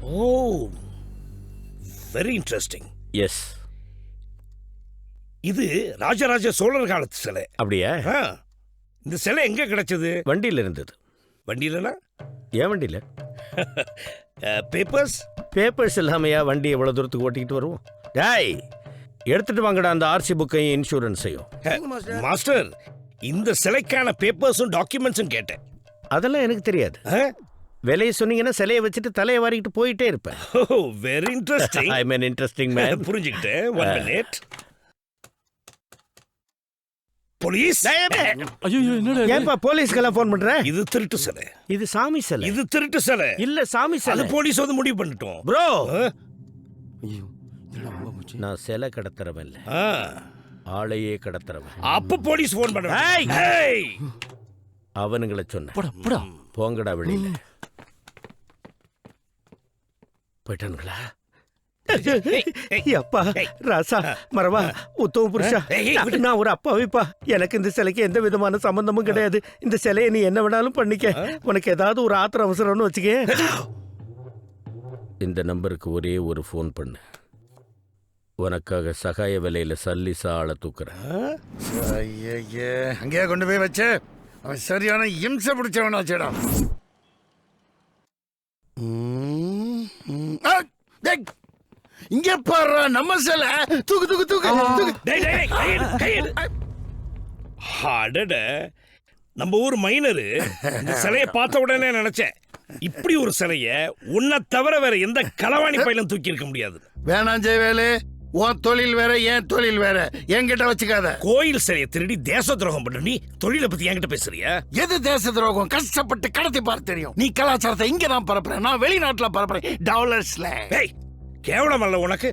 ஓ, very interesting. S. இது ராஜராஜ சோழர் காலத்து சிலை. அப்படியா? இந்த சிலை எங்க கிடைச்சது? வண்டியில் இருந்தது. வண்டியிலனா? ஏன் வண்டியில்? பேப்பர்ஸ் பேப்பர்ஸ் இல்லாமையா வண்டி எவ்வளோ தூரத்துக்கு ஓட்டிக்கிட்டு வருவோம்? டேய், எடுத்துட்டு வாங்கடா அந்த ஆர்சி புக்கையும் இன்சூரன்ஸையும். மாஸ்டர், இந்த சிலைக்கான பேப்பர்ஸும் டாக்குமெண்ட்ஸும் கேட்டேன். அதெல்லாம் எனக்கு தெரியாது. விலையை சொன்னீங்கன்னா சிலையை வச்சுட்டு தலையை வாரிக்கிட்டு போயிட்டே இருப்பேன். ஓ, வெரி இன்ட்ரெஸ்டிங். ஐ மீன் இன்ட்ரெஸ்டிங் மேன். புரிஞ்சுக்கிட்டேன். 1 மினிட். போலீஸ். ஏன்பா போலீஸ்க்கெல்லாம் ஃபோன் பண்ற? இது திருட்டு சிலை. இது சாமி சிலை. இது திருட்டு சிலை. இல்ல சாமி சிலை. அது போலீஸ் வந்து முடிவு பண்ணிட்டோம். ப்ரோ, நான் சிலை கடத்துறவன் இல்ல, ஆளையே கடத்துறவன். அப்ப போலீஸ் ஃபோன் பண்ண. அவனுங்களை சொன்ன போங்கடா வெளியில. போயிட்டானுங்களா? அப்பா ராசா மரவா உத்தம புருஷா, நான் ஒரு அப்பாவிப்பா. எனக்கு இந்த சிலைக்கு எந்த விதமான சம்பந்தமும் கிடையாது. இந்த சிலையை நீ என்ன வேணாலும் பண்ணிக்க. உனக்கு ஏதாவது ஒரு ஆத்திர அவசரம்னு வச்சுக்க, இந்த நம்பருக்கு ஒரே ஒரு ஃபோன் பண்ணு. உனக்காக சகாய விலையில சல்லிசா ஆள தூக்குறேன். அங்கேயே கொண்டு போய் வச்சு அவன் சரியான இம்சை பிடிச்சவனாச்சேடா. இங்க பாரு நம்ம சிலை. தூக்கு தூக்கு தூக்கு. அடட, நம்ம ஊர் மைனரு இந்த சிலையை பார்த்த உடனே நினைச்சேன், இப்படி ஒரு சிலைய உன்னை தவிர வேற எந்த களவாணி பையிலும் தூக்கி இருக்க முடியாது. வேணாம் ஜெயவேலு, உன் தொழில் வேற என் தொழில் வேற. என்கிட்ட வச்சுக்காத. கோயில் சிலையை திருடி தேச துரோகம் பண்ண நீ தொழிலை பத்தி என்கிட்ட பேசுறியா? எது தேச துரோகம்? கஷ்டப்பட்டு கடத்தி பார்த்து தெரியும். நீ கலாச்சாரத்தை இங்க நான் பரப்புறேன், நான் வெளிநாட்டுல பரப்புறேன். டாலர்ஸ்ல. கேவலம் அல்ல உனக்கு?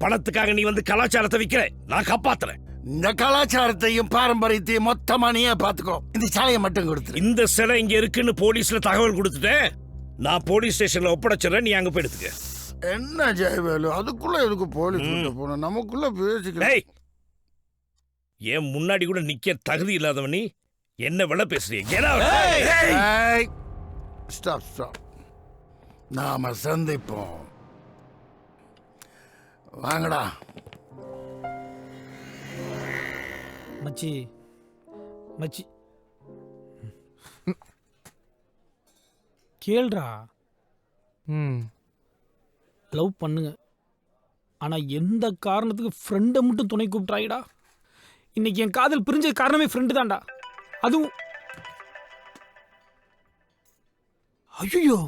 பணத்துக்காக நீ வந்து கலாச்சாரத்தை விக்கிற, நான் காப்பாத்துறேன். இந்த கலாச்சாரத்தையும் பாரம்பரியத்தையும் மொத்தமா நீயே பாத்துக்கோ. இந்த சிலையை மட்டும் கொடுத்து. இந்த சிலை இங்க இருக்குன்னு போலீஸ்ல தகவல் கொடுத்துட்டேன். நான் போலீஸ் ஸ்டேஷன்ல ஒப்படைச்சிடறேன், நீ அங்க போய் எடுத்துக்க. என்ன ஜெயவேலு, அதுக்குள்ள எதுக்கு போலீஸ் போன? நமக்குள்ள பேசிக்க. ஏன் முன்னாடி கூட நிக்க தகுதி இல்லாதவன் நீ என்ன விலை பேசுறீங்க? Stop stop. நாம சந்திப்போம். வாங்கடா மச்சி. மச்சி கேள்றா. லவ் பண்ணுங்க, ஆனா எந்த காரணத்துக்கு ஃப்ரெண்டை மட்டும் துணை கூப்பிட்றாயிடா. இன்னைக்கு என் காதல் பிரிஞ்ச காரணமே ஃப்ரெண்டு தான்டா. அதுவும் ஐயோ,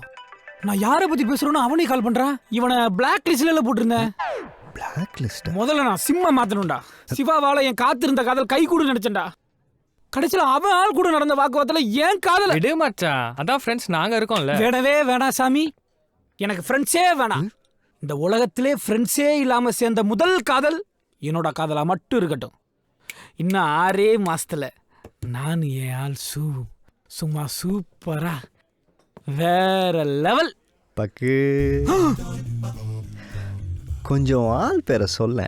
நான் யாரை பத்தி பேசுறேன்னு அவனே கால் பண்றான். இவனை பிளாக் லிஸ்ட்ல போட்டிருந்தேன். Black list? முதல்ல நான் சிம்மை மாத்தணும்டா. சிவாவால என் காத்திருந்த காதல் கை கூட நினைச்சேன்டா. கடைசியில அவன் ஆள் கூட நடந்த வாக்குவாதத்துல ஏன் காதல் விடு மச்சான். அதான் ஃப்ரெண்ட்ஸ் நாங்க இருக்கோம்ல. வேணவே வேணாம் சாமி, எனக்கு ஃப்ரெண்ட்ஸே வேணாம். இந்த உலகத்திலே ஃப்ரெண்ட்ஸே இல்லாம சேர்ந்த முதல் காதல் என்னோட காதலா மட்டும் இருக்கட்டும். இன்னும் 6 மாசத்துல நான் என் ஆள் சும்மா சூப்பரா வேற லெவல். பக்கு கொஞ்சம் ஆள் பேரை சொல்ல.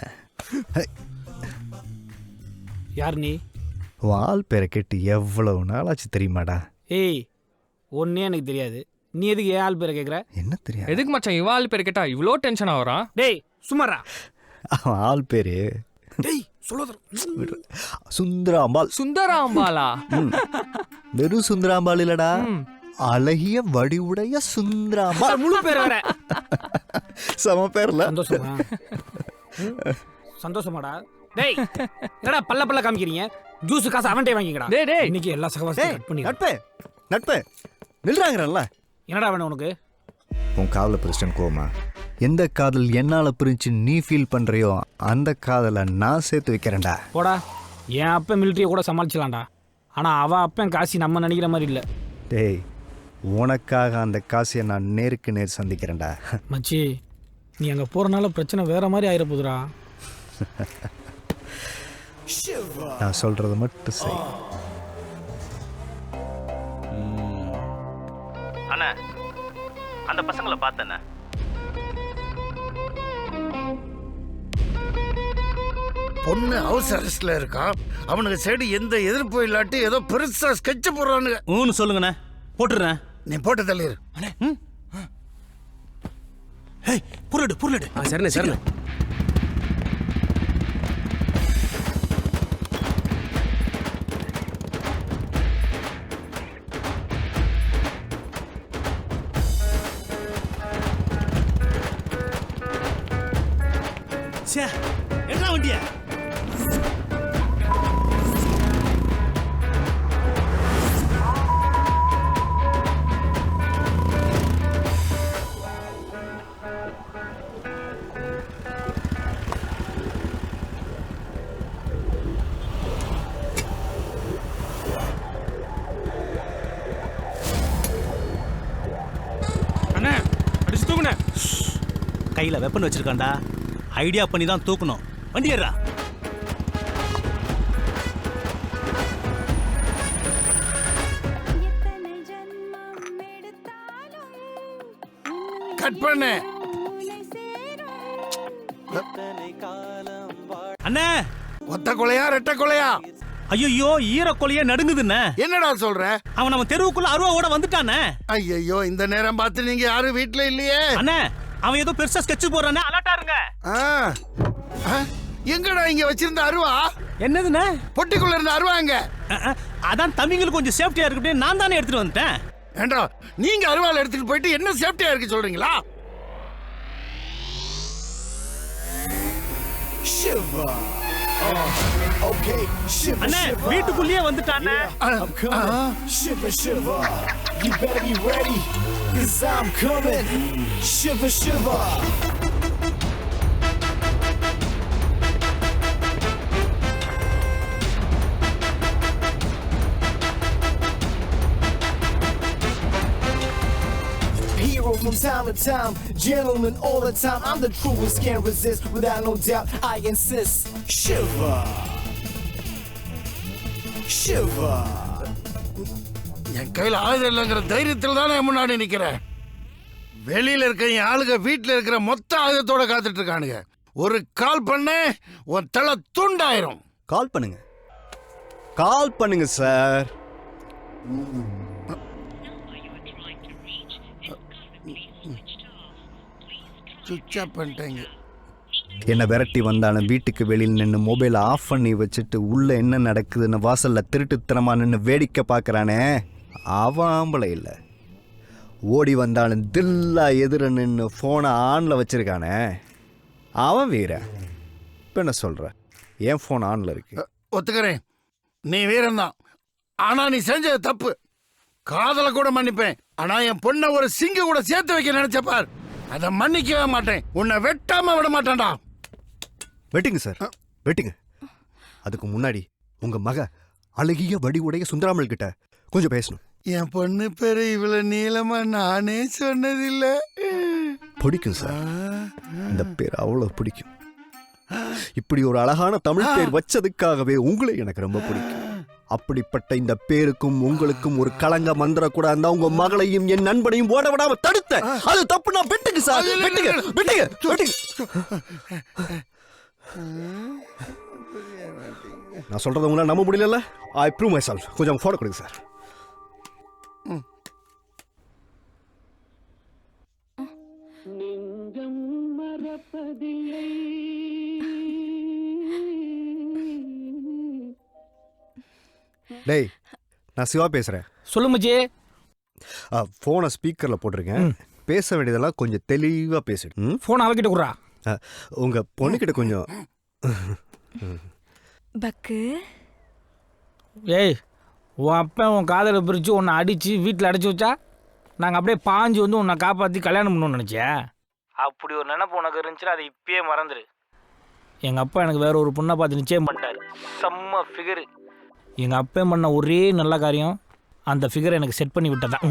யார் நீ? ஆள் பேரை கேட்டு எவ்வளவு நாளாச்சு தெரியுமாடா? ஏய், ஒன்னே எனக்கு தெரியாது, நீ எதுக்கு ஏன் ஆள் பேரை கேட்குற? என்ன தெரியாது? எதுக்கு மச்சான் இவன் ஆள் பேர் கேட்டா இவ்வளோ டென்ஷன் ஆகுறான்? டேய் சும்மாரா. அவன் ஆள் பேரு சுந்தராம்பாள். சுந்தராம்பாளா? வெறும் சுந்தராம்பாள் இல்லடா, அழகிய வடிவுடைய சுந்தராம்பாள். முழு பேர் வேற. சம பேர்ல. சந்தோஷமா? சந்தோஷமாடா. டேய் என்னடா பல்ல பல்ல காமிக்கிறீங்க? ஜூஸ் காசு அவன்டே வாங்கிக்கடா. டேய் டேய், இன்னைக்கு எல்லா சகவாசத்தையும் கட் பண்ணி. நட்பே நட்பே நில்றாங்கறல்ல. என்னடா வேணும் உனக்கு? உன் காதல பிரச்சனை கோமா? எந்த காதல் என்னால பிரிஞ்சு நீ ஃபீல் பண்றியோ அந்த காதலை நான் சேர்த்து வைக்கிறேன்டா. போடா, என் அப்பன் மிலிட்டரியை கூட சமாளிச்சலாம்டா. ஆனா அவ அப்பன் காசி நம்ம நினைக்கிற மாதிரி இல்ல. டேய், உனக்காக அந்த காசியை நான் நேருக்கு நேர் சந்திக்கிறேன்டா. மச்சி, நீ அங்க போறனால பிரச்சனை வேற மாதிரி ஆயிர போதுடா. நான் சொல்றது மட்டும் செய். அண்ணா, அந்த பசங்களை பார்த்தேண்ணா. பொண்ணு ஹவுஸ் அரெஸ்ட்ல இருக்கா. அவனுக்கு சைடு எந்த எதிர்ப்பு இல்லாட்டி ஏதோ பெருசா ஸ்கெட்ச் போடுறானுங்க. சொல்லுங்கண்ணே, போட்டுறேன். நீ போட்டு தள்ளிடு. பொருளெடு சரிண்ணே சரிண்ணே. என்ன வண்டியா? அண்ணே அடிச்சு தூக்குண்ணே. கையில வெப்பன் வச்சிருக்கான்டா. ஐடியா பண்ணி தான் தூக்கணும். வண்டி ஏறா. கட் பண்ணு. அண்ணே ஒத்த கொலையா ரெட்ட கொலையா? ஐயோ ஈரக்கொலையே நடுங்குதுண்ணே. என்னடா சொல்ற? அவன் நம்ம தெருவுக்குள்ள அருவாவோட வந்துட்டானே. ஐயோ இந்த நேரம் பார்த்து நீங்க யாரும் வீட்டுல இல்லையே. அண்ணே அவன் ஏதோ பெருசா ஸ்கெட்ச் போறானே. அலர்ட்டா இருங்க. எங்கடா இங்க வச்சிருந்த அருவா? என்னதுண்ணே? பொட்டிக்குள்ள இருந்த அருவா எங்க? அதான் தம்பிங்களுக்கு கொஞ்சம் சேஃப்டியா இருக்கு நான் தானே எடுத்துட்டு வந்துட்டேன். ஏண்டா நீங்க அருவாள் எடுத்துட்டு போயிட்டு என்ன சேஃப்டியா இருக்கு சொல்றீங்களா? அண்ணே வீட்டுக்குள்ளேயே வந்துட்டானே. Hero from time to time, gentleman all the time. I'm the truest, can't resist. Without no doubt, I insist. Shiver, shiver. என் கையில ஆயுதம் இல்லைங்கிற தைரியத்தில் தானே முன்னாடி நிக்கிறேன். வெளியில இருக்க என் ஆளுங்க வீட்டுல இருக்கிற மொத்த ஆயுதத்தோட காத்துட்டு இருக்கானுங்க. ஒரு கால் பண்ண உன் தலை துண்டாயிரும். கால் பண்ணுங்க, கால் பண்ணுங்க சார். சுவிட்ச் ஆஃப் பண்ணிட்டேங்க. என்னை விரட்டி வந்தாலும் வீட்டுக்கு வெளியில் நின்று மொபைலை ஆஃப் பண்ணி வச்சுட்டு உள்ளே என்ன நடக்குதுன்னு வாசலில் திருட்டுத்தனமாக நின்று வேடிக்கை பார்க்குறானே, அவன் ஆம்பளை இல்லை. ஓடி வந்தாலும் தில்லா எதிர நின்று ஃபோனை ஆனில் வச்சுருக்கானே, அவன் வீர. இப்போ என்ன சொல்கிற? என் ஃபோன் ஆனில் இருக்கு. ஒத்துக்கிறேன், நீ வீரன்தான். ஆனா நீ செஞ்சது தப்பு. காதலை கூட மன்னிப்பேன். ஆனா என் பொண்ணை ஒரு சிங்க கூட சேர்த்து வைக்க நினைச்சப்பார், அதை மன்னிக்கவே மாட்டேன். உன்னை வெட்டாம விட மாட்டேன்டா. வெட்டுங்க சார், வெட்டுங்க. அதுக்கு முன்னாடி உங்க மக அழகிய வடிவுடைய சுந்தராமல் கிட்ட கொஞ்சம் பேசணும். என் பொண்ணு பேரு இவ்வளவு நீளமா நானே சொன்னதில்லை. பிடிக்கும் சார், இந்த பேர் அவ்வளோ பிடிக்கும். இப்படி ஒரு அழகான தமிழ் பேர் வச்சதுக்காகவே உங்களை எனக்கு ரொம்ப பிடிக்கும். அப்படிப்பட்ட இந்த பேருக்கும் உங்களுக்கும் ஒரு களங்க மந்திர கூட அந்த உங்க மகளையும் என் நண்பனையும் ஓட விடாம தடுத்த அது தப்பு. நான் வெட்டுங்க சார், வெட்டுங்க வெட்டுங்க வெட்டுங்க. நான் சொல்றத உங்களால நம்ப முடியல. ஐ ப்ரூவ் மை செல்ஃப். கொஞ்சம் போட கொடுங்க சார். டேய், நான் சிவா பேசுறேன். சொல்லு மச்சி. போனை ஸ்பீக்கர்ல போட்டிருக்கேன். பேச வேண்டியதெல்லாம் கொஞ்சம் தெளிவா பேசிடு. போன் அவகிட்ட குடுறா. உங்க பொண்ணுகிட்ட கொஞ்சம். பக்கு ஏய், உன் அப்பா உன் காதலை பிரித்து உன்னை அடித்து வீட்டில் அடைச்சி வச்சா நாங்கள் அப்படியே பாஞ்சு வந்து உன்னை காப்பாற்றி கல்யாணம் பண்ணணும்னு நினச்சேன். அப்படி ஒரு நினைப்பு உனக்கு இருந்துச்சுன்னா அதை இப்பயே மறந்துடு. எங்கள் அப்பா எனக்கு வேற ஒரு பொண்ணை பார்த்து நிச்சயம் பண்ணிட்டாரு. செம்ம ஃபிகரு. எங்கள் அப்பா பண்ண ஒரே நல்ல காரியம் அந்த ஃபிகரை எனக்கு செட் பண்ணி விட்டதான்,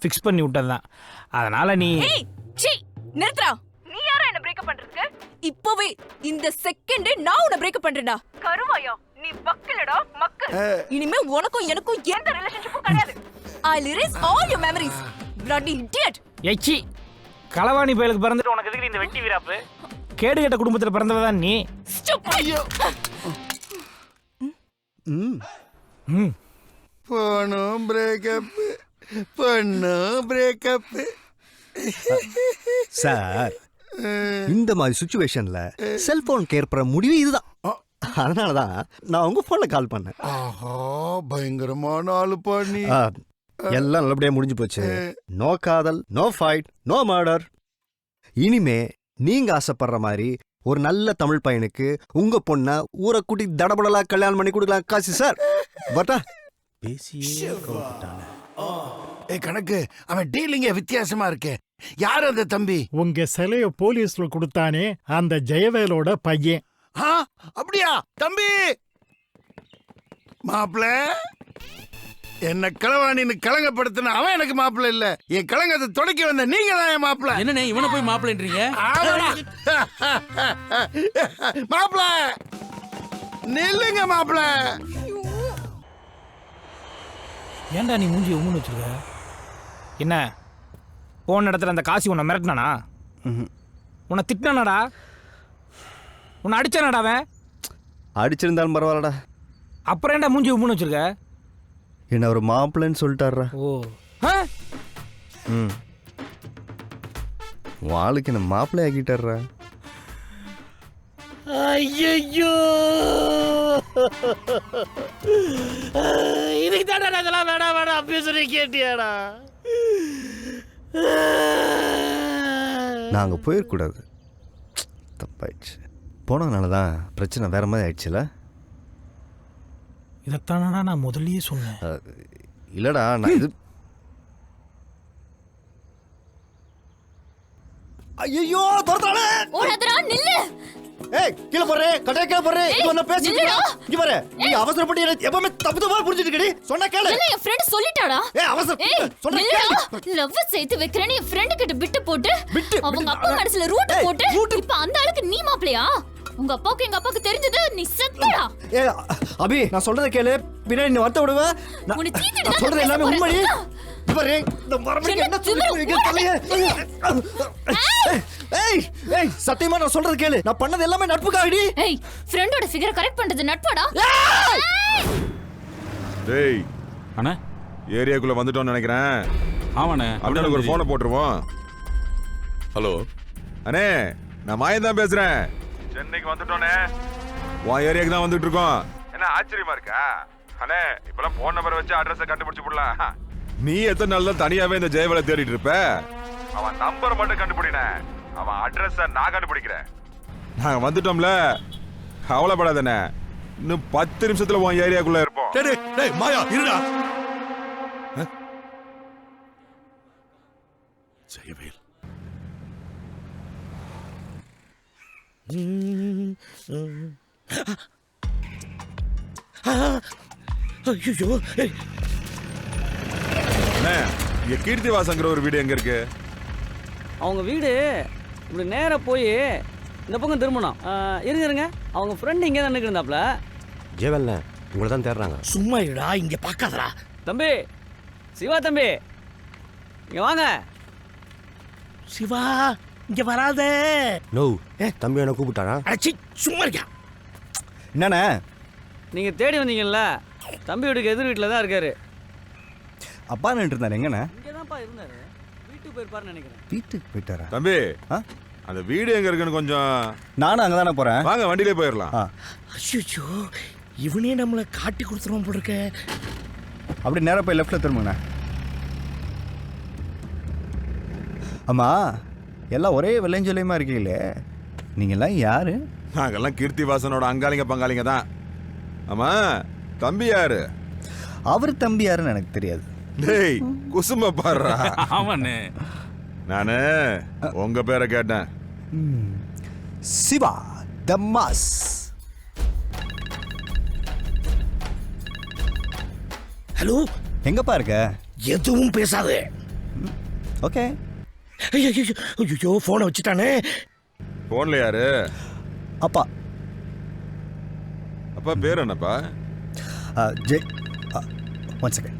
ஃபிக்ஸ் பண்ணி விட்டதான். அதனால் நீ நிறுத்துறா. நீ யாரா என்ன பிரேக்கப் பண்றதுக்கு? இப்போவே இந்த செகண்டே நான் உன்னை பிரேக்கப் பண்றேன்டா. கருவாயா நீ பக்கலடா மக்கு. இனிமே உனக்கும் எனக்கும் எந்த ரிலேஷன்ஷிப்பும் கிடையாது. I'll erase all your memories. Bloody idiot. எச்சி களவாணி பயலுக்கு பிறந்துட்டு உனக்கு எதுக்கு இந்த வெட்டி வீராப்பு? கேடு கெட்ட குடும்பத்தில் பிறந்தவ தான் நீ. போனும் பிரேக்கப், பொண்ணும் பிரேக்கப். சார், இந்த மாதிரி சுச்சுவேஷன்ல செல்போன் ஏற்படுற முடிவு இதுதான். அதனாலதான் நான் உங்க போன்ல கால் பண்ணேன். ஆஹா, பயங்கரமான ஆளு பண்ணி. எல்லாம் நல்லபடியா முடிஞ்சு போச்சு. நோ காதல், நோ ஃபைட், நோ மர்டர். இனிமே நீங்க ஆசைப்படுற மாதிரி ஒரு நல்ல தமிழ் பையனுக்கு உங்க பொண்ண ஊரை கூட்டி தடபடலா கல்யாணம் பண்ணி கொடுக்கலாம். காசி சார் பட்டா கணக்கு அவன் டீலிங்க வித்தியாசமா இருக்கே. யார் அந்த தம்பி? உங்க சிலைய போலீஸ்ல கொடுத்தானே அந்த ஜெயவேலோட பையன். அப்படியா தம்பி? மாப்பிள்ள, என்ன களவாணின்னு கலங்கப்படுத்தின அவன் எனக்கு மாப்பிள்ள இல்ல. என் கலங்கத்தை தொடக்கி வந்த நீங்க தான் என் மாப்பிள்ள. என்னண்ணே இவனை போய் மாப்பிள்ளன்றீங்க? மாப்பிள்ள நில்லுங்க மாப்பிள்ள. ஏன்டா நீ மூஞ்சி உம்முன்னு வச்சிருக்க? என்ன போன இடத்துல அந்த காசி உன்னை மிரட்டினானா? உன்னை திட்டினானாடா? உன்னை அடிச்சானாடா அவன்? அடிச்சிருந்தாலும் பரவாயில்லடா. அப்புறம் ஏன்டா மூஞ்சி உம்முன்னு வச்சிருக்க? என்ன ஒரு மாப்பிள்ளைன்னு சொல்லிட்டாரா? ஓ வாளுக்கு என்ன மாப்பிள்ளை ஆக்கிட்டாரா? ஐயோ, இதுக்கு தானே நாங்களாம் வேணாம் வேணாம் அப்பயே சொல்லி கேட்டியாடா? நாங்க போயிடக்கூடாது. தப்பாயிடுச்சு. போனதுனால தான் பிரச்சனை வேற மாதிரி ஆயிடுச்சுல. இதைத்தானடா நான் முதல்லயே சொன்னேன். இல்லடா, நான் இது ஐயோ தோர்த்தாளே. ஓடாதடா, நில்லு. ஏய் கீழ போறே, கட்டை கீழ போறே. இது என்ன பேசிட்டு இருக்க? இங்க பாரு, நீ அவசரப்பட்டு எப்பவுமே தப்பு தப்பா புரிஞ்சிட்டுக்கடி. சொன்னா கேளு. இல்ல, என் ஃப்ரெண்ட் சொல்லிட்டாடா. ஏய் அவசரம் சொன்னா கேளு. லவ் சேர்த்து வைக்கிறேன்னு என் ஃப்ரெண்ட் கிட்ட விட்டு போட்டு அவங்க அப்பா மனசுல ரூட் போட்டு இப்ப அந்த ஆளுக்கு நீ மாப்பிளையா? உங்க அப்பாவுக்கு எங்க அப்பாவுக்கு தெரிஞ்சது நீ செத்தடா. ஏய் அபி, நான் சொல்றத கேளு. பின்னாடி நீ வரட்ட விடுவ. உன்னை தீத்திட்டு நான் சொல்றது எல்லாமே உண்மையே. இவரே இந்த மரமணிக்கு என்ன சொல்லிருக்கீங்க தலையே? ஏய் ஏய் சத்தியமா நான் சொல்றது கேளு. நான் பண்ணது எல்லாமே நட்புக்காகடி. ஏய், ஃப்ரெண்டோட ஃபிகரை கரெக்ட் பண்றது நட்பாடா? டேய் அண்ணா ஏரியாக்குள்ள வந்துட்டோம்னு நினைக்கிறேன். ஆமாண்ணே. அப்படியே ஒரு போனை போட்டுருவோம். ஹலோ அண்ணே, நான் மாயன் தான் பேசுறேன். சென்னைக்கு வந்துட்டோனே. உன் ஏரியாக்கு தான் வந்துட்டு இருக்கோம். என்ன ஆச்சரியமா இருக்கா? அண்ணே, இப்பெல்லாம் போன் நம்பர் வச்சு அட்ரஸை கண்டுபிடிச்சு போடலாம். நீ எத்தனை நாள் தான் தனியாவே இந்த ஜெயவேலை தேடிட்டு இருப்ப? அவன் நம்பர் மட்டும் கண்டுபிடின, அவன் அட்ரஸ நான் கண்டுபிடிக்கிறேன். நாங்க வந்துட்டோம்ல, கவலைப்படாதண்ணே. இன்னும் 10 நிமிஷத்துல உன் ஏரியாக்குள்ள இருப்போம். டேய் மாயா இருடா. ஜெயவேல் ஐயோ, அண்ணே, இங்க கீர்த்திவாசங்கிற ஒரு வீடு எங்க இருக்கு? அவங்க வீடு இப்படி நேரா போய் இந்த பக்கம் திரும்பணும். இருங்க, அவங்க ஃப்ரெண்ட் இங்கே தான் நிற்கிறாப்ல. ஜெயவேல்ண்ணே, உங்களை தான் தேடுறாங்க. சும்மா இருடா, இங்க பார்க்காதடா. தம்பி, சிவா தம்பி, இங்க வாங்க. சிவா, இங்க வராத. நோ, தம்பி என்ன கூப்பிட்டானா? அடச்சி, சும்மா இருக்கியா? என்னண்ணே? நீங்கள் தேடி வந்தீங்கல்ல, தம்பி வீட்டுக்கு எதிர் வீட்டில் தான் இருக்காரு. அப்பா நின்று இருந்தாரு. எங்கண்ணே? இங்கே தான்ப்பா இருந்தாரு. வீட்டுக்கு போயிருப்பாருன்னு நினைக்கிறேன். வீட்டுக்கு போயிட்டாரா? தம்பி, அந்த வீடு எங்க இருக்குன்னு கொஞ்சம். நானும் அங்கதானே போறேன். வாங்க, வண்டியிலே போயிடலாம். ஐயோ, இவனே நம்மளை காட்டி கொடுத்துருவான் போல இருக்க. அப்படி நேரா போய் லெஃப்ட்ல திரும்புங்க. அம்மா, எல்லாம் ஒரே வெள்ளைஞ்சொல்லியமா இருக்கீங்களே, நீங்க எல்லாம் யாரு? நாங்கெல்லாம் கீர்த்திவாசனோட அங்காளிங்க பங்காளிங்க தான். ஆமா, தம்பி யாரு? அவர் தம்பி யாருன்னு எனக்கு தெரியாது. டேய், குசும்ப பாடுறா. ஆமாண்ணே. நானு உங்க பேரை கேட்டேன். சிவா தம்மாஸ். ஹலோ, எங்கப்பா இருக்க? எதுவும் பேசாத. ஓகே. ஐயோ, போனை வச்சுட்டானே. போன்ல யாரு? அப்பா. அப்பா பேர் என்னப்பா? ஜெய். One second.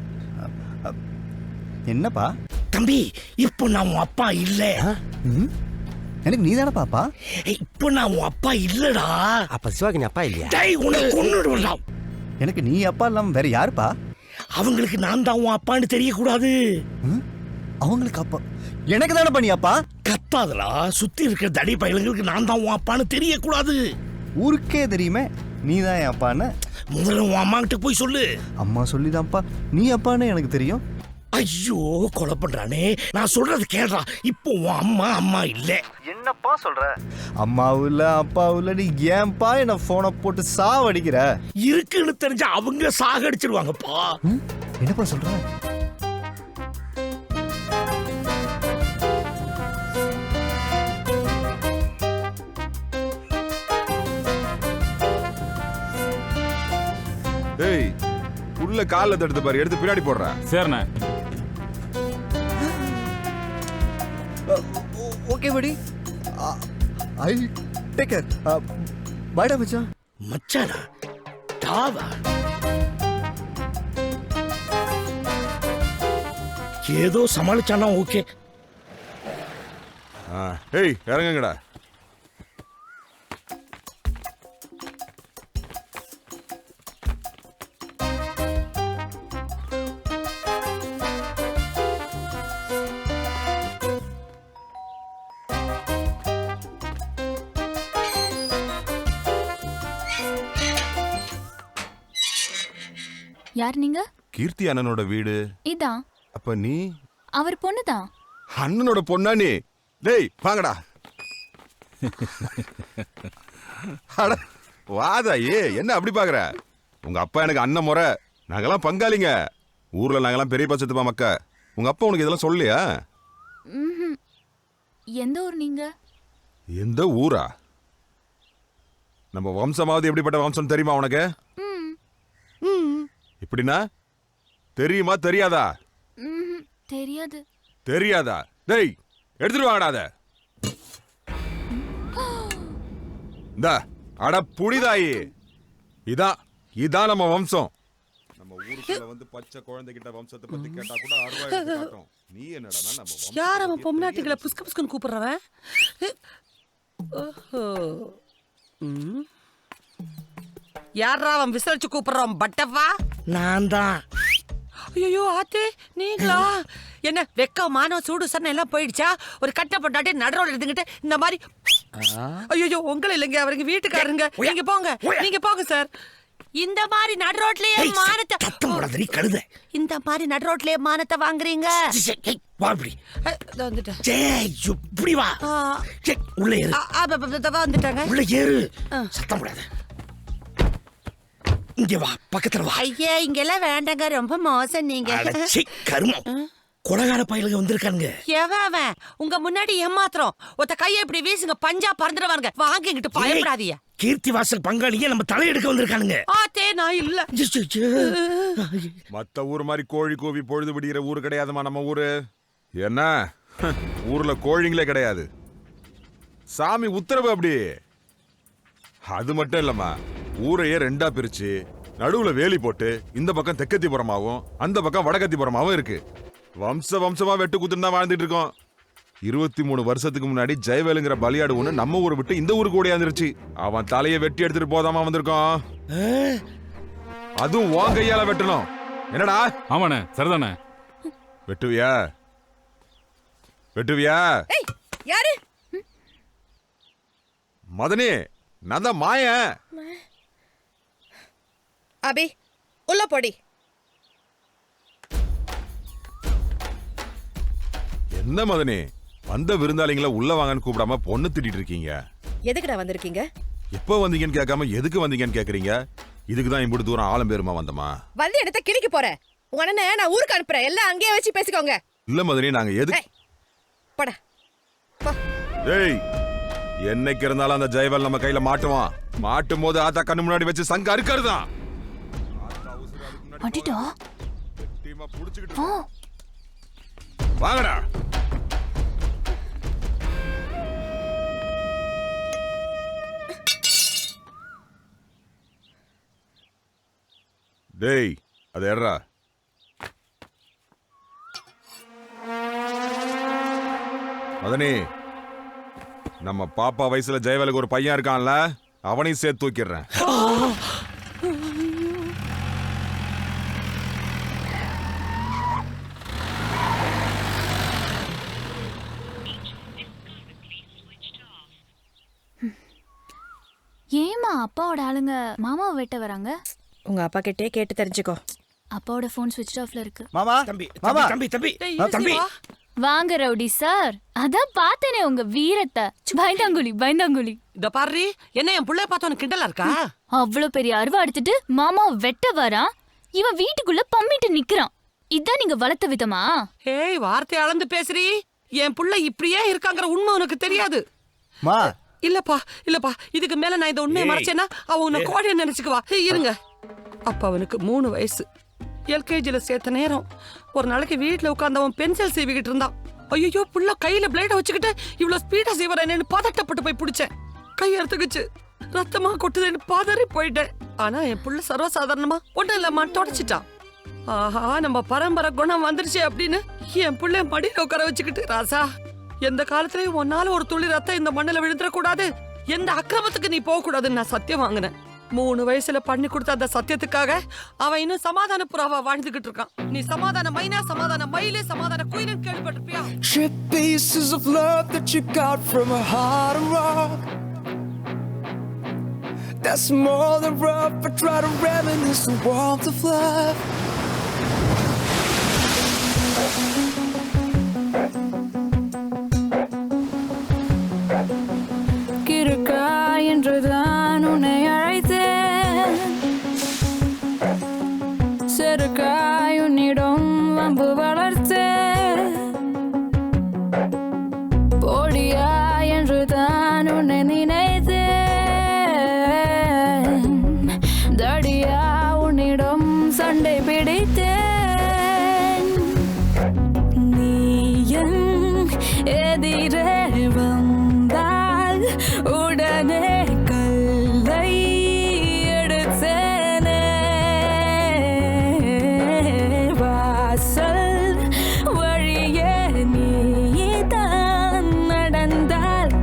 என்னப்பா? தம்பி, இப்போ நான் உன் அப்பா இல்ல. எனக்கு நீ தானே பாப்பா? இப்போ நான் உன் அப்பா இல்லடா. அப்ப சிவாக்கு நீ அப்பா இல்லையா? டேய், உன்னை கொன்னுடுவேன். எனக்கு நீ அப்பா இல்லாம வேற யாருப்பா? அவங்களுக்கு நான் தான் உன் அப்பான்னு தெரியக்கூடாது. அவங்களுக்கு அப்பா எனக்கு தானே பண்ணி அப்பா? கத்த பத்தாதுலா, சுத்தி இருக்கிற தடி பயலுங்களுக்கு நான் தான் உன் அப்பான்னு தெரியக்கூடாது. ஊருக்கே தெரியுமே நீ தான் என் அப்பான்னு. முதல்ல உன் அம்மா கிட்ட போய் சொல்லு. அம்மா சொல்லிதான்ப்பா நீ அப்பான்னு எனக்கு தெரியும். ஐயோ, கொலை பண்றானே. நான் சொல்றது கேள்றா. இப்போ உன் அம்மா அம்மா இல்ல. என்னப்பா சொல்ற? அம்மாவும் இல்ல அப்பாவும் இல்ல, நீ ஏன்பா என்ன போனை போட்டு சாவடிக்கிற? இருக்குன்னு தெரிஞ்சா அவங்க சாகடிச்சிருவாங்கப்பா. என்னப்பா சொல்ற? ஏய், உள்ள கால்ல தடுத்து பாரு, எடுத்து பின்னாடி போடுற. சரிண்ணே. ஓகே படி, ஐ டேக் கேர். பைடா மச்சான். மச்சானா? டாவா? ஏதோ சமாளிச்சானா ஓகே. ஏய், இறங்குங்கடா. யார் நீங்க? கீர்த்தி அண்ணனோட வீடு இதான். அப்ப நீ அவர் பொண்ணுதான். அண்ணனோட பொண்ணா நீ? டேய் வாங்கடா. அட வாதாயே, என்ன அப்படி பாக்குற? உங்க அப்பா எனக்கு அண்ணன் முறை, நாங்கெல்லாம் பங்காளிங்க. ஊர்ல நாங்கெல்லாம் பெரிய பச்சத்துப்பா மக்க. உங்க அப்பா உனக்கு இதெல்லாம் சொல்லியா? எந்த ஊர் நீங்க? எந்த ஊரா? நம்ம வம்சமாவது எப்படிப்பட்ட வம்சம் தெரியுமா உனக்கு? இப்படின்னா தெரியுமா தெரியாதா? தெரியாது. தெரியாதா? டேய் எடுத்துட்டு வாங்கடா அத. இந்த அட புடிதாயி, இதான் நம்ம வம்சம். நம்ம ஊருக்குள்ள வந்து பச்சை குழந்தைகிட்ட வம்சத்தை பத்தி கேட்டா கூட அருவாய் காட்டும். நீ என்னடா நம்ம வம்சம்? யார் அவன் பொம்னாட்டிகளை புஸ்க புஸ்கன்னு கூப்பிடுறவன்? ஓஹோ, யாரா அவன் விசாரிச்சு கூப்பிடுறான்? பட்டவா? நான் தான். ஐயோ ஆத்தே, நீங்களா? என்ன வெக்கம் மானம் சூடு சன்ன எல்லாம் போயிடுச்சா? ஒரு கட்ட பொண்டாட்டி நடுரோட இருந்துகிட்டு இந்த மாதிரி. ஐயோ உங்களை இல்லைங்க, அவருங்க வீட்டுக்காரருங்க. நீங்க போங்க, நீங்க போங்க சார். இந்த மாதிரி நடுரோட்லயே மானத்தை கழுத, இந்த மாதிரி நடுரோட்லயே மானத்தை வாங்குறீங்க? உள்ள ஏறு. வந்துட்டாங்க. உள்ள ஏறு, சத்தம் போடாத. இங்க வா, பக்கத்துல வா. ஐயா இங்கெல்லாம் வேண்டாங்க, ரொம்ப மோசம் நீங்க. கருமம், கொலகார பயலுங்க வந்திருக்காங்க. எவன் உங்க முன்னாடி ஏமாத்திரம்? ஒத்த கையை இப்படி வீசுங்க, பஞ்சா பறந்துடுவாங்க. வாங்கிட்டு பயப்படாதீங்க. கீர்த்தி வாசல் பங்காளியே நம்ம தலையெடுக்க வந்திருக்கானுங்க. ஆத்தே நான் இல்ல. மத்த ஊர் மாதிரி கோழி கோவி பொழுது விடுகிற ஊரு கிடையாதுமா நம்ம ஊரு. என்ன ஊர்ல கோழிங்களே கிடையாது. சாமி உத்தரவு அப்படி. அது மட்டும் இல்லம்மா, ஊரையே ரெண்டா பிரிச்சு நடுவுல வேலி போட்டு இந்த பக்கம் தெக்கத்திபுரமாவும் அந்த பக்கம் வடக்கத்திபுரமாவும் இருக்கு. வம்சமா வெட்டு குத்துன்னு தான் வாழ்ந்துட்டு இருக்கோம். 23 வருஷத்துக்கு முன்னாடி ஜெயவேலுங்கிற பலியாடு ஒண்ணு நம்ம ஊரை விட்டு இந்த ஊருக்கு ஓடியாந்துருச்சு. அவன் தலையை வெட்டி எடுத்துட்டு போதாமா வந்திருக்கோம். அதுவும் உன் கையால வெட்டணும். என்னடா? ஆமாண்ணே, சரிதானே. வெட்டுவியா? வெட்டுவியா? யாரு? மதனி, நான் தான் மாயன். அபி உள்ள போடி. என்ன மதனி, வந்த விருந்தாளிங்களை உள்ள வாங்கன்னு கூப்பிடாம பொண்ணு திட்டிட்டு இருக்கீங்க? எதுக்குடா வந்திருக்கீங்க? எப்ப வந்தீங்கன்னு கேட்காம எதுக்கு வந்தீங்கன்னு கேக்குறீங்க? இதுக்கு தான் இப்படி தூரம் ஆலம் பேருமா வந்தமா? வந்து இடத்த கிழிக்க போறேன். உங்க அண்ணனை நான் ஊருக்கு அனுப்புறேன். எல்லாம் அங்கேயே வச்சு பேசிக்கோங்க. இல்ல மதனி, நாங்க எதுக்கு? போடா. ஏய், என்னைக்கு இருந்தாலும் அந்த ஜெயவேல் நம்ம கையில மாட்டுவான். மாட்டும் போது ஆத்தா கண்ணு முன்னாடி வச்சு சங்க அறுக்கிறதுதான். வாங்கடா. டேய் அது எர்ரா. மதனி, நம்ம பாப்பா வயசுல ஜெயவேலுக்கு ஒரு பையன் இருக்கான்ல, அவனையும் சேர்த்து தூக்கிடுறேன். அப்பாவோட ஆளுங்க மாமாவை வெட்ட வராங்க? உங்க அப்பா கிட்டே கேட்டு தெரிஞ்சுக்கோ. அப்பாவோட ஃபோன் ஸ்விட்ச் ஆஃப்ல இருக்கு. மாமா தம்பி மாமா. தம்பி தம்பி தம்பி வாங்க ரவுடி சார். அதான் பார்த்தேனே உங்க வீரத்தை. பயந்தாங்குழி பயந்தாங்குழி. இத பாரு, என்ன என் புள்ளைய பார்த்து உனக்கு கிண்டலா இருக்கா? அவ்வளவு பெரிய அருவா எடுத்துட்டு மாமாவை வெட்ட வரான். இவன் வீட்டுக்குள்ள பம்மிட்டு நிக்கிறான். இதான் நீங்க வளர்த்த விதமா? ஏய், வார்த்தை அளந்து பேசுறீ. என் புள்ள இப்படியே இருக்காங்கற உண்மை உனக்கு தெரியாது. மா இல்லப்பா இல்லப்பா, இதுக்கு மேல நான் இந்த உண்மையை மறைச்சேன்னா அவன் உன்னை கோழையை நினைச்சுக்குவா. இருங்க. அப்ப அவனுக்கு 3 வயசு. எல்கேஜில சேர்த்த நேரம் ஒரு நாளைக்கு வீட்டுல உட்காந்து அவன் பென்சில் சீவிக்கிட்டு இருந்தான். ஐயோ, புள்ள கையில பிளேட வச்சுக்கிட்டு இவ்வளவு ஸ்பீடா சீவர என்னன்னு பதட்டப்பட்டு போய் பிடிச்சேன். கை அறுத்துக்குச்சு, ரத்தமா கொட்டுதுன்னு பதறி போயிட்டேன். ஆனா என் புள்ள சர்வசாதாரணமா ஒன்னும் இல்லாம தொடச்சிட்டான். ஆஹா, நம்ம பரம்பரை குணம் வந்துருச்சு அப்படின்னு என் புள்ள மடியில உட்கார வச்சுக்கிட்டு, ராசா எந்த காலத்திலயும் ஒன்னால ஒரு துளி ரத்தம் இந்த மண்ணில விழுந்துடக்கூடாது, எந்த அக்கிரமத்துக்கு நீ போக கூடாதுன்னு நான் சத்தியம் வாங்கினேன். 3 வயசுல பண்ணி கொடுத்த அந்த சத்தியத்துக்காக அவன் இன்னும் சமாதான புறாவா வாழ்ந்துகிட்டு இருக்கான். நீ சமாதான மைனா, சமாதான மயிலே, சமாதான குயின்னு கேள்விப்பட்டிருப்பியா? Trip pieces of love that you got from a heart of rock. That's more than rough, but try to reminisce the warmth of love. கிறுக்கா என்றுதான் உன்னை அழைத்தேன். செருக்காய் உன்னிடம் வம்பு வளர்த்தேன். போடியா என்றுதான் உன்னை நினைத்தேன். தடியா உன்னிடம் சண்டை பிடித்தேன். நீ என் எதிரே வந்தால் உடனே கல்லை எடுத்தேனே. வாசல் வழியே நீதான் நடந்தால்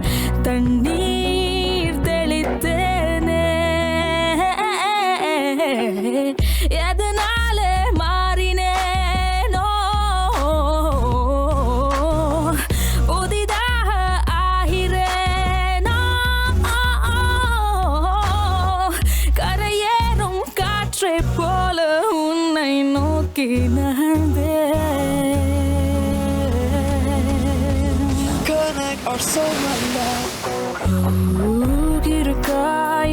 தண்ணீர் தெளித்தேனே. எதனாலே மாறினேனோ, புதிதாக ஆகிறேனோ. கரையேறும் காற்றை போல உன்னை நோக்கி நகர்ந்தேன். Connect our soul right now. இருக்கா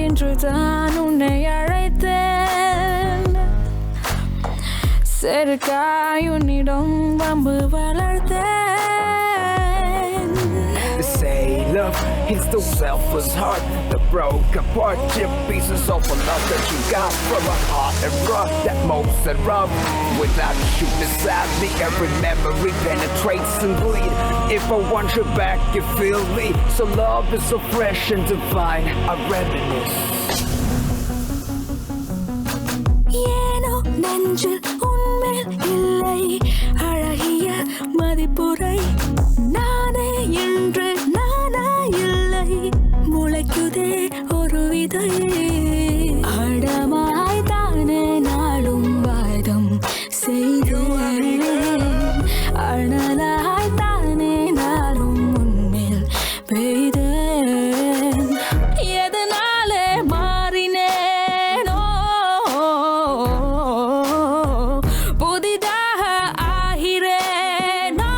என்று தான் உன்னை அழைத்தேன். செருக்காய் உன்னிடம் வம்பு வளர்த்தேன். They say love is the selfless heart that broke apart. Chip pieces of love that you got from a heart and rough that most and rough. Without you beside me, every memory penetrates and bleed. If I want you back, you feel me. So love is so fresh and divine. I reminisce. ஏனோ நெஞ்சில் உன்மேல் இல்லை அழகிய மதிப்புரை. நானே என்று நானா இல்லை, முளைக்குதே ஒரு விதை. அடமாய் தானே நாளும் வாதம் செய்தேன். அனலாய் தானே நாளும் உன்மேல் பெய்தேன். எதனாலே மாறினேனோ, புதிதாக ஆகிறேனோ.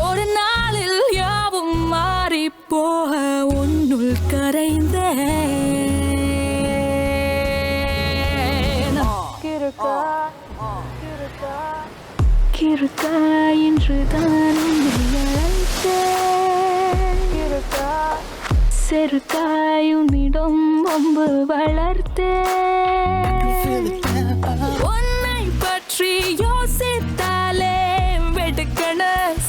ஒரு நாளில் யாவும் மாறி போக உன்னுள் கரைந்தேன். கிறுக்கா என்று தான் உன்னை அழைத்தேன். செருக்காய் உன்னிடம் வம்பு வளர்த்தேன். உன்னை பற்றி யோசித்தாலே வெடுக்கென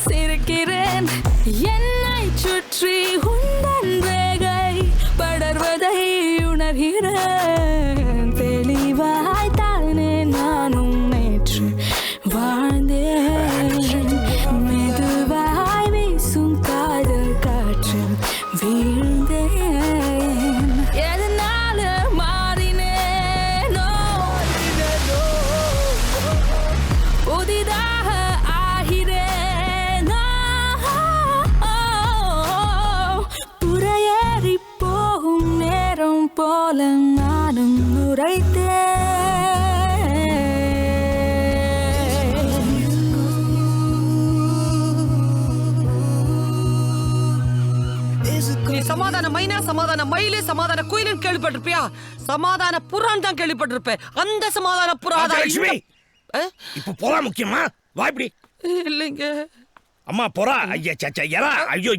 சிரிக்கிறேன். என்னை சுற்றி உந்தன் ரேகை படர்வதை உணர்கிறேன். தெளிவாய் தானே நானும் நேற்று வாழ்ந்தேன். மெதுவாய் வீசும் காதல் காற்றில் வீழ்ந்தேன். எதனால மாறினேனோ, சமாதான மைனா, சமாதான மயிலு, சமாதான குயிலுன்னு கேள்விப்பட்டிருப்பியா? சமாதான புறான் தான் கேள்விப்பட்டிருப்பேன். அந்த சமாதான புறா தான் ராஜலட்சுமி, இப்ப போறா முக்கியமா? வா இப்படி. இல்லைங்க. அம்மா போறா. ஐயா சச்சா எரா. ஐயோ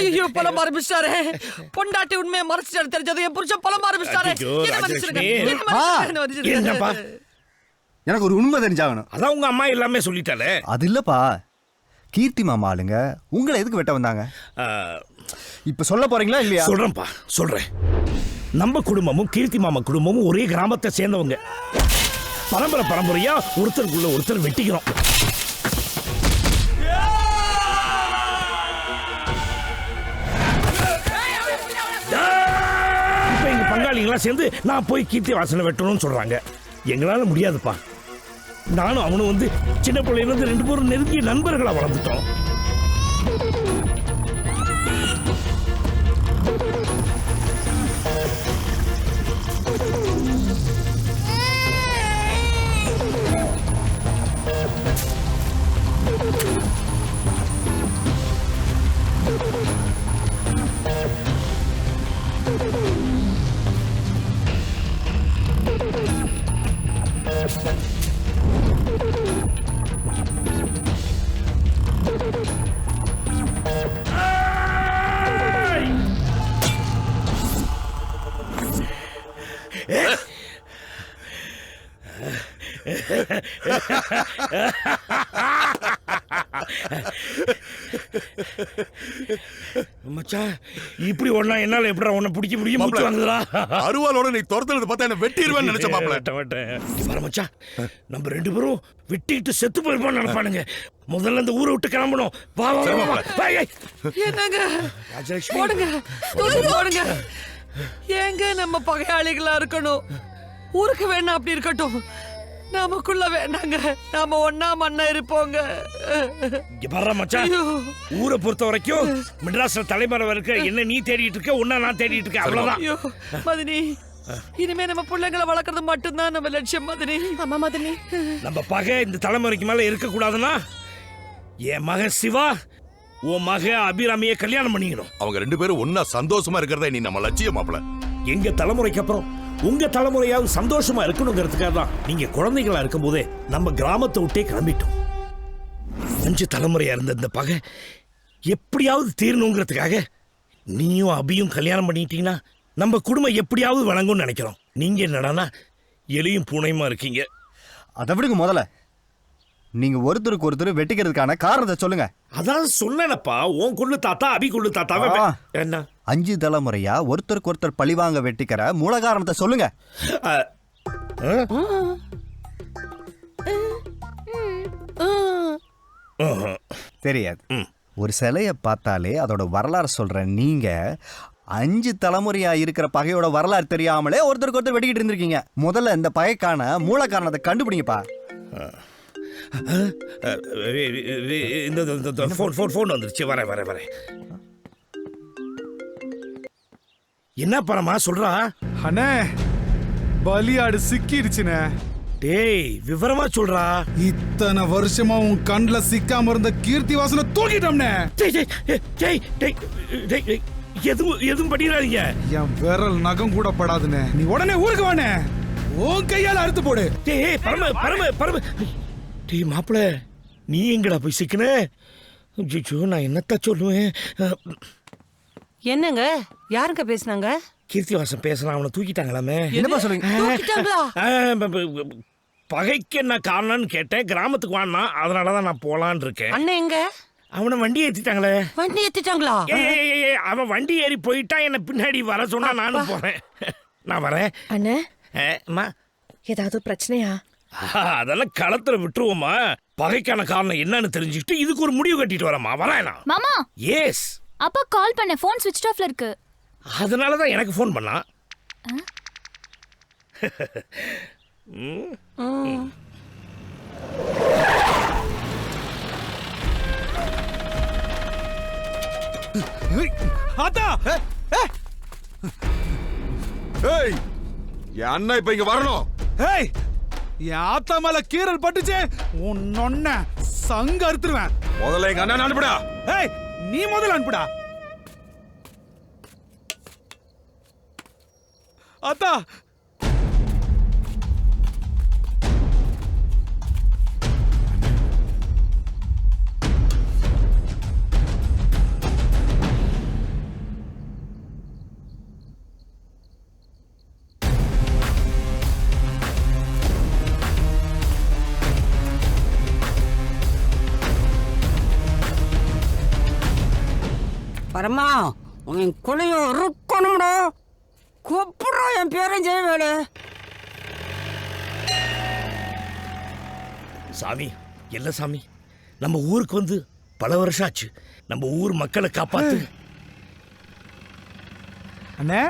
ஐயோ பலம் ஆரம்பிச்சிட்டாரே. பொண்டாட்டி உண்மையை மறைச்சிட்டு தெரிஞ்சது என் புருஷன் பலம் ஆரம்பிச்சிட்டாரே. என்ன மன்னிச்சிருங்க. என்னப்பா? எனக்கு ஒரு உண்மை தெரிஞ்சாகணும். அதான் உங்க அம்மா எல்லாமே சொல்லிட்டாலே. அது இல்லப்பா, கீர்த்தி மாமா ஆளுங்க உங்களை எதுக்கு வெட்ட வந்தாங்க? இப்ப சொல்ல போறீங்களா இல்லையா? சொல்றேன்ப்பா, சொல்றேன். நம்ம குடும்பமும் கீர்த்தி மாமா குடும்பமும் ஒரே கிராமத்தை சேர்ந்தவங்க. பரம்பரையா ஒருத்தருக்குள்ள ஒருத்தர் வெட்டிக்கிறோம். இப்ப எங்க பங்காளிகளா சேர்ந்து நான் போய் கீர்த்தி வாசனை வெட்டணும்னு சொல்றாங்க. எங்களால முடியாதுப்பா. நானும் அவனும் வந்து சின்ன பிள்ளையில இருந்து 2 பேரும் நெருங்கிய நண்பர்களா வளர்ந்துட்டோம். மச்சான், இப்படி ஒண்ணா என்னால எப்படா உன்னை பிடிக்க முடியும்? மூச்சு வாங்குதுடா. அருவாளோட நீ துரத்துறது பார்த்தா என்ன வெட்டிடுவேன்னு நினைச்ச மாப்ள. வர மச்சான், நம்ம 2 பேரும் வெட்டிட்டு செத்து போயிருப்போம்னு நினைப்பானுங்க. முதல்ல இந்த ஊரை விட்டு கிளம்பணும். வா வா வா. என்னங்க? ராஜலட்சுமி, போடுங்க, தூக்கி போடுங்க. ஏங்க நம்ம பகையாளிகளா இருக்கணும்? ஊருக்கு வேணா அப்படி இருக்கட்டும், நமக்குள்ள வேண்டாங்க. நாம ஒன்னா மண்ணா இருப்போங்க. வர்ற மச்சான், ஊரை பொறுத்த வரைக்கும் மெட்ராஸ்ல தலைமறை இருக்க என்ன நீ தேடிட்டு இருக்க, ஒன்னா நான் தேடிட்டு இருக்கேன். அவ்வளவுதான். ஐயோ மதினி, இனிமே நம்ம பிள்ளைங்களை வளர்க்கறது மட்டும்தான் நம்ம லட்சியம் மதினி. ஆமா மதினி. நம்ம பகை இந்த தலைமுறைக்கு மேல இருக்க கூடாதுன்னா என் மகன் சிவா உன் மக அபிராமியை கல்யாணம் பண்ணிக்கணும். அவங்க 2 பேரும் ஒன்னா சந்தோஷமா இருக்கிறதா நீ நம்ம லட்சியம் மாப்ள. எங்க தலைமுறைக்கு அப்புறம் உங்க தலைமுறையாவது சந்தோஷமா இருக்கணுங்கிறதுக்காக தான் நீங்க குழந்தைகளா இருக்கும் போதே நம்ம கிராமத்தை விட்டே கிளம்பிட்டோம். 5 தலைமுறையா இருந்த இந்த பகை எப்படியாவது தீரணுங்கிறதுக்காக நீயும் அபியும் கல்யாணம் பண்ணிட்டீங்கன்னா நம்ம குடும்பம் எப்படியாவது வழங்கும்னு நினைக்கிறோம். நீங்க என்னடானா எலியும் பூனையுமா இருக்கீங்க. அதை விடுங்க. முதல்ல நீங்க ஒருத்தருக்கு ஒருத்தர் வெட்டிக்கிறதுக்கான காரணத்தை சொல்லுங்க. அதான் சொன்னேனப்பா, உன் கொள்ளு தாத்தா அபி கொள்ளு தாத்தாவே என்ன 5 தலைமுறையா ஒருத்தருக்கு ஒருத்தர் பழிவாங்க வெட்டிக்கிற மூல காரணத்தை சொல்லுங்க. தெரியாது. ஒரு சிலையை பார்த்தாலே அதோட வரலாறு சொல்ற நீங்க 5 தலைமுறையா இருக்கிற பகையோட வரலாறு தெரியாமலே ஒருத்தருக்கு ஒருத்தர் வெட்டிக்கிட்டு இருந்திருக்கீங்க. முதல்ல இந்த பகைக்கான மூல காரணத்தை கண்டுபிடிங்கப்பா. இந்த ஃபோன் வந்துருச்சு. வரேன். என்ன பரமா சொல்றா? அண்ணே, பலியாடு சிக்கிருச்சுனே. டேய், விவரமா சொல்றா. இத்தனை வருஷமா உன் கண்ணுல சிக்காம இருந்த கீர்த்தி வாசனை தூக்கிட்டோம்னே. எதுவும் பண்ணிடாதீங்க. என் விரல் நகம் கூட படாதுனே. நீ உடனே ஊருக்கு வானே. உன் கையால அறுத்து போடு. டேய் பரம. டேய் மாப்பிள, நீ எங்கடா போய் சிக்கன? ஐயோ, நான் என்னத்த சொல்லுவேன்? என்னங்க? யாருங்க பேசுனாங்க? கீர்த்திவாசன் பேசுறான். அவனை தூக்கிட்டாங்களாமே. என்னப்பா சொல்றீங்க? பகைக்கு என்ன காரணம்னு கேட்டேன். கிராமத்துக்கு வானா, அதனாலதான் நான் போலான்னு இருக்கேன். அண்ணன் எங்க? அவனை வண்டி ஏத்திட்டாங்களே. வண்டி ஏத்திட்டாங்களா? அவன் வண்டி ஏறி போயிட்டா என்ன பின்னாடி வர சொன்னா நானும் போறேன். நான் வரேன். அண்ணே, அம்மா, ஏதாவது பிரச்சனையா? அதெல்லாம் களத்துல விட்டுருவோமா. பகைக்கான காரணம் என்னன்னு தெரிஞ்சுக்கிட்டு இதுக்கு ஒரு முடிவு கட்டிட்டு வரமா. வரேன் மாமா. எஸ். அப்பா கால் பண்ண, போன் ஸ்விட்ச் ஆஃப்ல இருக்கு. அதனாலதான் எனக்கு போன் பண்ணா. ஆத்தா, ஏய், என் அண்ணா இப்ப இங்க வரணும். ஏய், என் ஆத்தா மேல கீரல் பட்டுச்சே, உன்னொன்ன சங்க அறுத்துருவேன். முதல்ல எங்க அண்ணன் அனுப்புடா. ஏய், நீ முதல்ல அனுப்புடா. அத்தா பரமா உன் குலையும் இருக்கணும்டா கூப்பிடுறா என் பேரும் ஜெயவேலு. சாமி என்ன சாமி, நம்ம ஊருக்கு வந்து பல வருஷம் ஆச்சு. நம்ம ஊர் மக்களை காப்பாத்து. அண்ணே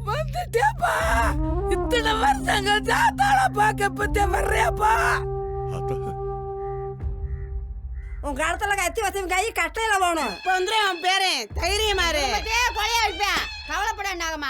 வந்துட்டேப்பா. இத்தனை வருஷங்க தாத்தால பார்க்க பத்தே வர்றியாப்பா. உன் காலத்துல கத்தி வச்சு கை கட்டையில போகணும். இப்போ வந்து அவன் பேரு தைரியமாரு கொலையா இருப்பேன். கவலைப்பட நாகமா.